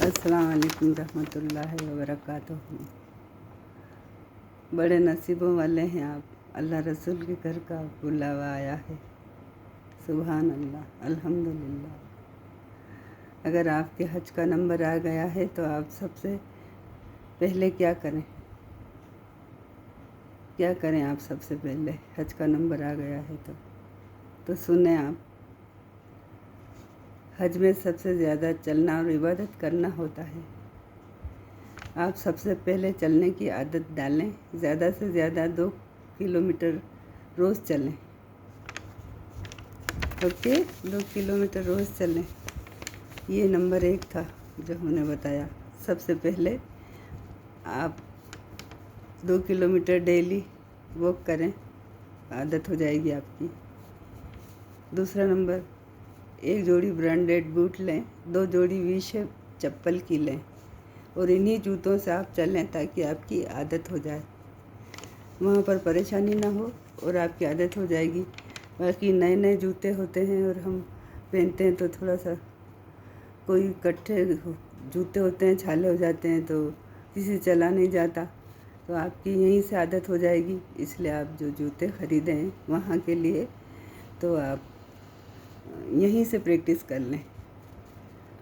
अस्सलाम वालेकुम रहमतुल्लाहि व बरकातुहू। बड़े नसीबों वाले हैं आप, अल्लाह रसूल के घर का बुलावा आया है। सुभान अल्लाह, अल्हम्दुलिल्लाह। अगर आपके हज का नंबर आ गया है तो आप सबसे पहले क्या करें आप सबसे पहले हज का नंबर आ गया है तो सुने आप। हज में सबसे ज़्यादा चलना और इबादत करना होता है। आप सबसे पहले चलने की आदत डालें, ज़्यादा से ज़्यादा 2 किलोमीटर रोज़ चलें। ओके, 2 किलोमीटर रोज़ चलें। ये नंबर 1 था जो हमने बताया। सबसे पहले आप 2 किलोमीटर डेली वॉक करें, आदत हो जाएगी आपकी। दूसरा नंबर, 1 जोड़ी ब्रांडेड बूट लें, 2 जोड़ी वी शेप चप्पल की लें और इन्हीं जूतों से आप चलें ताकि आपकी आदत हो जाए, वहाँ पर परेशानी ना हो और आपकी आदत हो जाएगी। बाकी नए नए जूते होते हैं और हम पहनते हैं तो थोड़ा सा कोई कट्ठे जूते होते हैं, छाले हो जाते हैं तो किसी से चला नहीं जाता, तो आपकी यहीं से आदत हो जाएगी। इसलिए आप जो जूते ख़रीदें हैं वहाँ के लिए तो आप यहीं से प्रैक्टिस कर लें।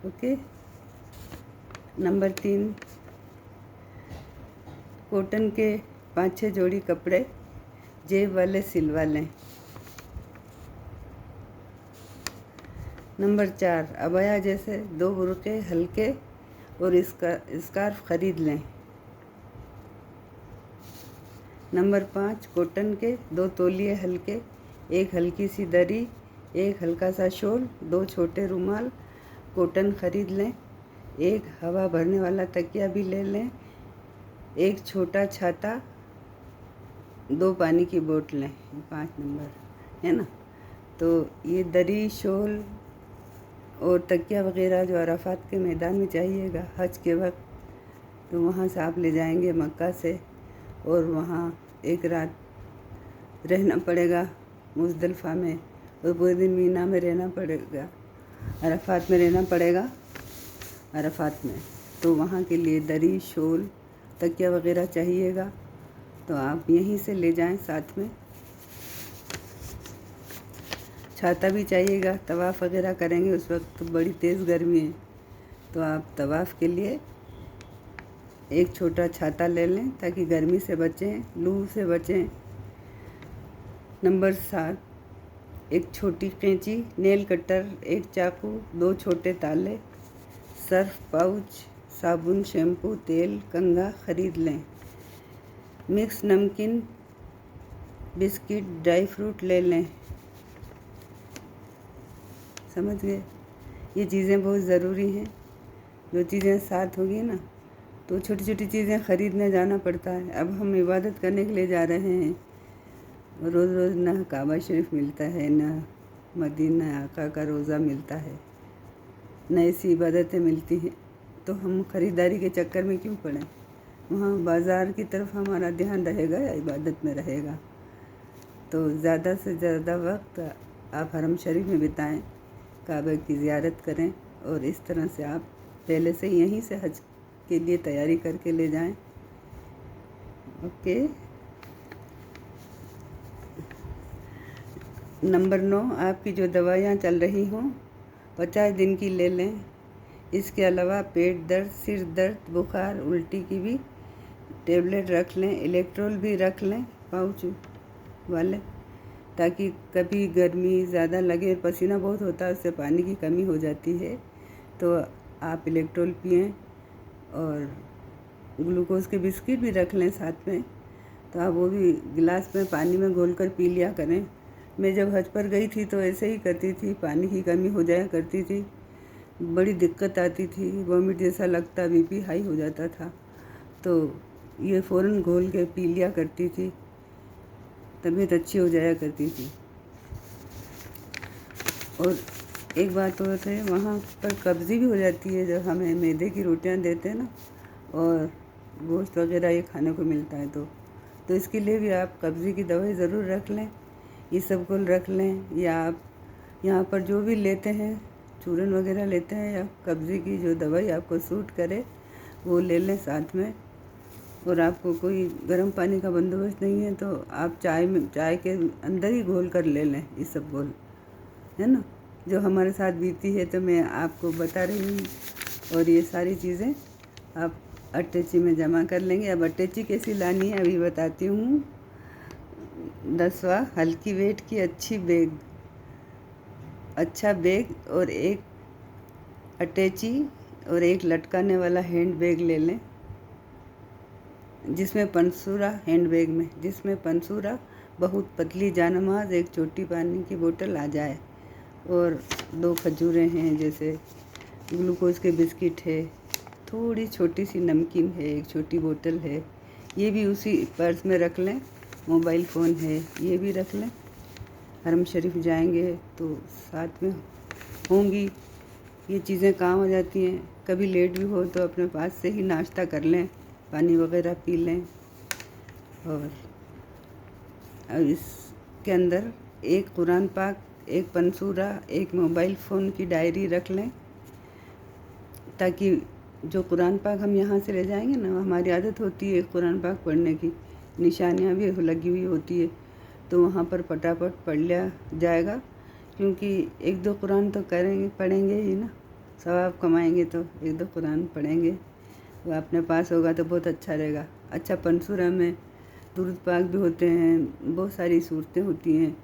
ओके। नंबर 3, कॉटन के 5-6 जोड़ी कपड़े जेब वाले सिलवा लें। नंबर 4, अबाया जैसे 2 बुर्के हल्के और स्कार्फ ख़रीद लें। नंबर 5, कॉटन के 2 तौलिए हल्के, 1 हल्की सी दरी, 1 हल्का सा शॉल, 2 छोटे रुमाल कॉटन ख़रीद लें। 1 हवा भरने वाला तकिया भी ले लें। 1 छोटा छाता, 2 पानी की बोतलें। 5 नंबर है ना। तो ये दरी, शॉल और तकिया वगैरह जो अराफात के मैदान में चाहिएगा हज के वक्त, तो वहाँ से आप ले जाएंगे मक्का से, और वहाँ एक रात रहना पड़ेगा मुज़दलिफ़ा में, और पूरे दिन मीना में रहना पड़ेगा, अराफात में रहना पड़ेगा अराफात में। तो वहाँ के लिए दरी, शॉल, तकिया वगैरह चाहिएगा, तो आप यहीं से ले जाएं साथ में। छाता भी चाहिएगा, तवाफ़ वगैरह करेंगे उस वक्त तो बड़ी तेज़ गर्मी है, तो आप तवाफ़ के लिए एक छोटा छाता ले लें ताकि गर्मी से बचें, लू से बचें। नंबर 7, एक छोटी कैंची, नेल कटर, 1 चाकू, 2 छोटे ताले, सर्फ पाउच, साबुन, शैम्पू, तेल, कंघा ख़रीद लें। मिक्स नमकीन, बिस्किट, ड्राई फ्रूट ले लें। समझ गए? ये चीज़ें बहुत ज़रूरी हैं। जो चीज़ें साथ होगी ना तो छोटी छोटी चीज़ें ख़रीदने जाना पड़ता है। अब हम इबादत करने के लिए जा रहे हैं, रोज़ रोज़ ना काबा शरीफ मिलता है, ना मदीना आका का रोज़ा मिलता है, न ऐसी इबादतें मिलती हैं, तो हम ख़रीदारी के चक्कर में क्यों पड़ें। वहाँ बाज़ार की तरफ हमारा ध्यान रहेगा या इबादत में रहेगा। तो ज़्यादा से ज़्यादा वक्त आप हरम शरीफ में बिताएं, काबा की ज़ियारत करें, और इस तरह से आप पहले से यहीं से हज के लिए तैयारी करके ले जाएं। ओके। नंबर 9, आपकी जो दवाइयाँ चल रही हों 50 दिन की ले लें। इसके अलावा पेट दर्द, सिर दर्द, बुखार, उल्टी की भी टेबलेट रख लें। इलेक्ट्रोल भी रख लें पाउच वाले, ताकि कभी गर्मी ज़्यादा लगे, पसीना बहुत होता है, उससे पानी की कमी हो जाती है, तो आप इलेक्ट्रोल पिएं। और ग्लूकोज़ के बिस्किट भी रख लें साथ में, तो आप वो भी गिलास में पानी में घोल कर पी लिया करें। मैं जब हज पर गई थी तो ऐसे ही करती थी, पानी की कमी हो जाया करती थी, बड़ी दिक्कत आती थी, वॉमिट जैसा लगता, बीपी हाई हो जाता था, तो ये फ़ौरन घोल के पी लिया करती थी, तबीयत अच्छी हो जाया करती थी। और एक बात और है, वहाँ पर कब्ज़ी भी हो जाती है जब हमें मैदे की रोटियां देते हैं ना, और गोश्त वगैरह ये खाने को मिलता है, तो इसके लिए भी आप कब्ज़ी की दवाई ज़रूर रख लें। इसबगोल रख लें, या आप यहाँ पर जो भी लेते हैं चूरन वगैरह लेते हैं या कब्ज़े की जो दवाई आपको सूट करे वो ले लें साथ में। और आपको कोई गर्म पानी का बंदोबस्त नहीं है तो आप चाय के अंदर ही घोल कर ले लें ये सब घोल, है ना, जो हमारे साथ बीती है तो मैं आपको बता रही हूँ। और ये सारी चीज़ें आप अटैची में जमा कर लेंगे। अब अटैची कैसी लानी है अभी बताती हूँ। 10वां हल्की वेट की अच्छा बैग और एक अटैची और एक लटकाने वाला हैंड बैग ले लें, जिसमें पंसूरा बहुत पतली जानमाज़ एक छोटी पानी की बोतल आ जाए और 2 खजूरें हैं, जैसे ग्लूकोज़ के बिस्किट है, थोड़ी छोटी सी नमकीन है, एक छोटी बोतल है, ये भी उसी पर्स में रख लें। मोबाइल फ़ोन है ये भी रख लें, हरम शरीफ जाएंगे तो साथ में होंगी, ये चीज़ें काम आ जाती हैं। कभी लेट भी हो तो अपने पास से ही नाश्ता कर लें, पानी वगैरह पी लें। और अब इसके अंदर एक कुरान पाक, एक पंसूरा, एक मोबाइल फ़ोन की डायरी रख लें, ताकि जो कुरान पाक हम यहाँ से ले जाएंगे ना, हमारी आदत होती है कुरान पाक पढ़ने की, निशानियाँ भी लगी हुई होती है, तो वहाँ पर फटाफट पढ़ लिया जाएगा। क्योंकि 1-2 कुरान तो पढ़ेंगे ही ना, सवाब कमाएंगे तो 1-2 कुरान पढ़ेंगे, वो अपने पास होगा तो बहुत अच्छा रहेगा। अच्छा, पंसूरा में दुरूद पाक भी होते हैं, बहुत सारी सूरतें होती हैं,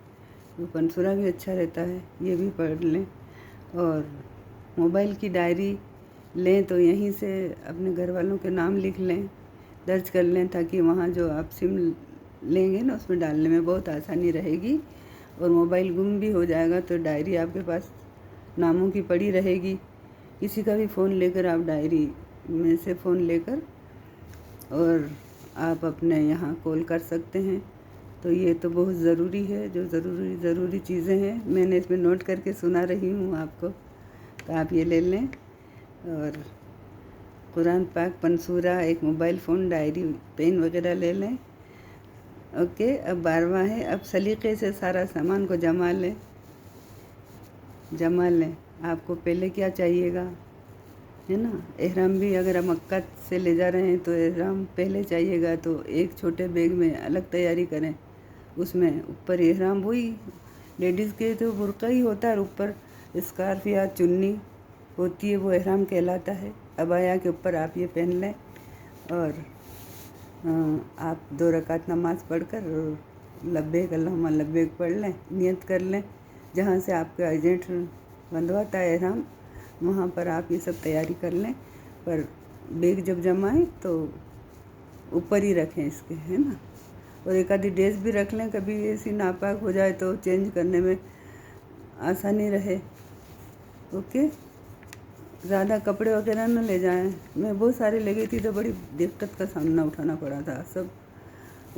वो पंसूरा भी अच्छा रहता है, ये भी पढ़ लें। और मोबाइल की डायरी लें तो यहीं से अपने घर वालों के नाम लिख लें, दर्ज कर लें, ताकि वहाँ जो आप सिम लेंगे ना उसमें डालने में बहुत आसानी रहेगी। और मोबाइल गुम भी हो जाएगा तो डायरी आपके पास नामों की पड़ी रहेगी। किसी का भी फ़ोन लेकर आप डायरी में से फ़ोन लेकर और आप अपने यहाँ कॉल कर सकते हैं। तो ये तो बहुत ज़रूरी है, जो ज़रूरी चीज़ें हैं मैंने इसमें नोट करके सुना रही हूँ आपको, तो आप ये ले लें। और कुरान पाक, पंसूरा, एक मोबाइल फ़ोन, डायरी, पेन वगैरह ले लें। ओके, अब 12वां है, अब सलीक़े से सारा सामान को जमा लें। आपको पहले क्या चाहिएगा, है ना, एहराम भी अगर हम मक्का से ले जा रहे हैं तो एहराम पहले चाहिएगा, तो एक छोटे बैग में अलग तैयारी करें। उसमें ऊपर एहराम वही लेडीज़ के तो बुर्का ही होता है, और ऊपर स्कार्फ या चुन्नी होती है, वो एहराम कहलाता है। अबाया के ऊपर आप ये पहन लें और आप 2 रकात नमाज़ पढ़कर लब्बैक अल्लाहुम्मा लब्बैक पढ़ लें, नियत कर लें। जहाँ से आपका एजेंट बंधवाता है एहराम, वहाँ पर आप ये सब तैयारी कर लें। पर बैग जब जमाएं तो ऊपर ही रखें इसके, है ना। और एक आधी ड्रेस भी रख लें, कभी ऐसी नापाक हो जाए तो चेंज करने में आसानी रहे। ओके, ज़्यादा कपड़े वगैरह न ले जाएं। मैं बहुत सारे ले गई थी तो बड़ी दिक्कत का सामना उठाना पड़ा था, सब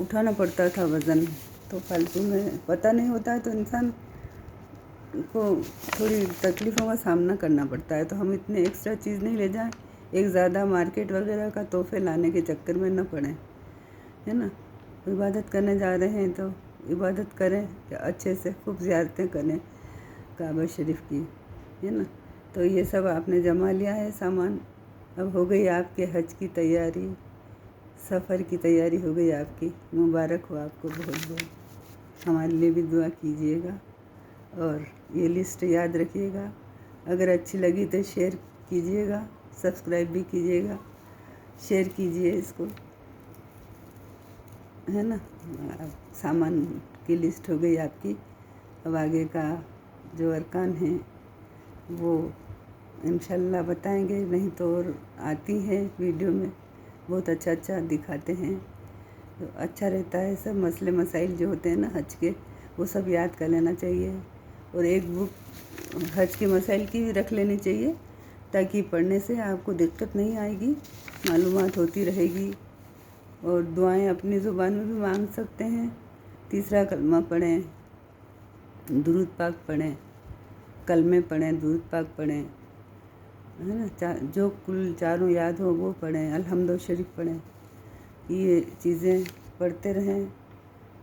उठाना पड़ता था वज़न, तो फालतू में पता नहीं होता है तो इंसान को थोड़ी तकलीफ़ों का सामना करना पड़ता है। तो हम इतने एक्स्ट्रा चीज़ नहीं ले जाएं, एक ज़्यादा मार्केट वगैरह का तोहफे लाने के चक्कर में न पड़ें, है ना। इबादत करने जा रहे हैं तो इबादत करें, अच्छे से खूब ज़ियारतें करें काबा शरीफ की, है ना। तो ये सब आपने जमा लिया है सामान। अब हो गई आपके हज की तैयारी, सफ़र की तैयारी हो गई आपकी। मुबारक हो आपको बहुत बहुत। हमारे लिए भी दुआ कीजिएगा और ये लिस्ट याद रखिएगा। अगर अच्छी लगी तो शेयर कीजिएगा, सब्सक्राइब भी कीजिएगा, शेयर कीजिए इसको, है ना। सामान की लिस्ट हो गई आपकी। अब आगे का जो अरकान हैं वो इंशाल्लाह बताएंगे, नहीं तो और आती है वीडियो में, बहुत अच्छा दिखाते हैं, तो अच्छा रहता है। सब मसले मसाइल जो होते हैं ना हज के, वो सब याद कर लेना चाहिए। और एक बुक हज के मसाइल की भी रख लेनी चाहिए, ताकि पढ़ने से आपको दिक्कत नहीं आएगी, मालूमात होती रहेगी। और दुआएं अपनी ज़ुबान में भी मांग सकते हैं। तीसरा कलमा पढ़ें, दुरूद पाक पढ़ें, कलमे पढ़ें, दुरूद पाक पढ़ें, है ना। जो कुल चारों याद हो वो पढ़ें, अल्हम्दुलिल्लाह शरीफ पढ़ें, ये चीज़ें पढ़ते रहें।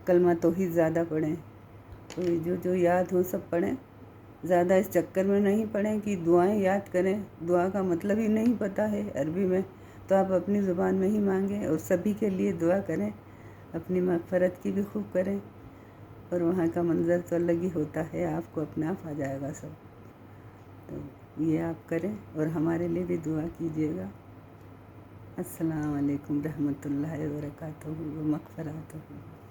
कलमा तौहीद ज़्यादा पढ़ें, तो जो याद हो सब पढ़ें। ज़्यादा इस चक्कर में नहीं पड़ें कि दुआएं याद करें। दुआ का मतलब ही नहीं पता है अरबी में, तो आप अपनी ज़ुबान में ही मांगें और सभी के लिए दुआ करें, अपनी मग़फ़रत की भी खूब करें। और वहाँ का मंज़र तो अलग ही होता है, आपको अपने आप आ जाएगा सब। तो ये आप करें और हमारे लिए भी दुआ कीजिएगा। अस्सलाम वालेकुम रहमतुल्लाहि व बरकातहू व मग़फ़िरतहू।